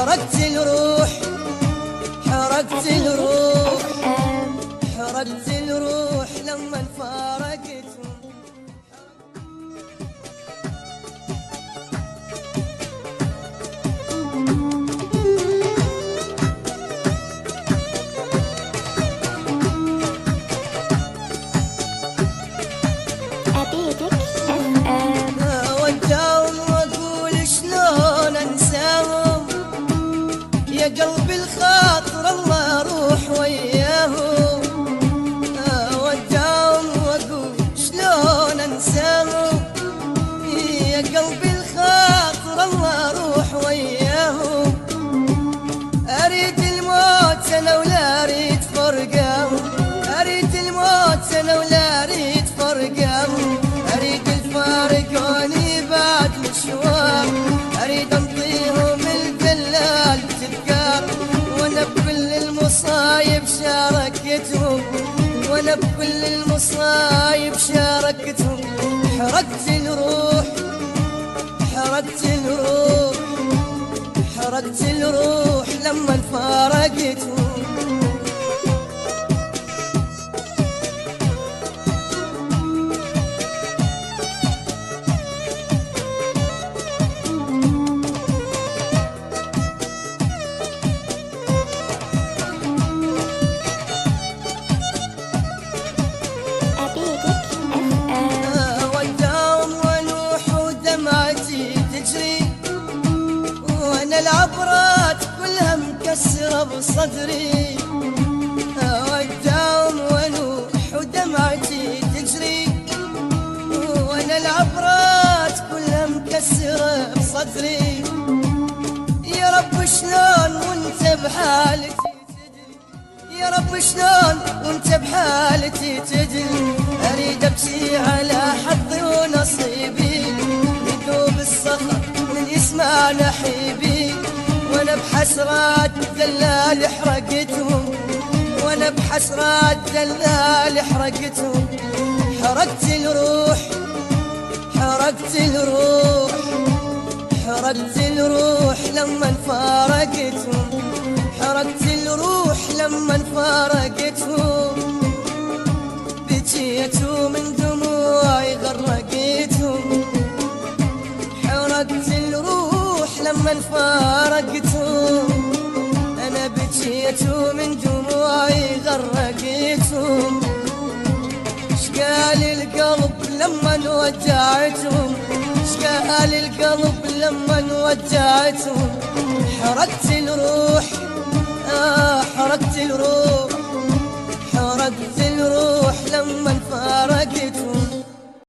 حرقت الروح، حرقت الروح، حرقت الروح لما فارقتهم. وداهم واقول شلون انساهم، يا قلبي الخاطر الله اروح وياهم. وداهم واقول شلون انساهم، يا قلبي الخاطر الله اروح وياهم. اريد الموت انا ولا اريد فرقهم، اريد الموت انا ولا اريد فرقهم. اريد الفارقوني بعد مشوار، اريد انطيهم الدلال تذكار. وانا بكل المصايب شاركتهم، وانا بكل المصايب شاركتهم. حرقت الروح، حرقت الروح، حرقت الروح لما فارقتهم. العبرات كلها مكسرة بصدري، وداوم ونوح ودمعتي تجري. وانا العبرات كلها مكسرة بصدري. يا رب شلون وانت بحالتي تدري، يا رب شلون وانت بحالتي تدري. اريد ابكي على حظي ونصيبي، يذوب الصخر من يسمع نحيبي. وانا بحسرات دلال حرقتهم، وانا بحسرات دلال حرقتهم. حرقت الروح، حرقت الروح، حرقت الروح لما فارقتهم. حرقت الروح لما فارقتهم. بكيت من دموعي غرقتهم. حرقت الروح لما فارقتهم. انا بكيت من دموعي غرقتهم. شقال القلب لما ودعتهم، شقال القلب لما ودعتهم. حرقت الروح، حرقت الروح، حرقت الروح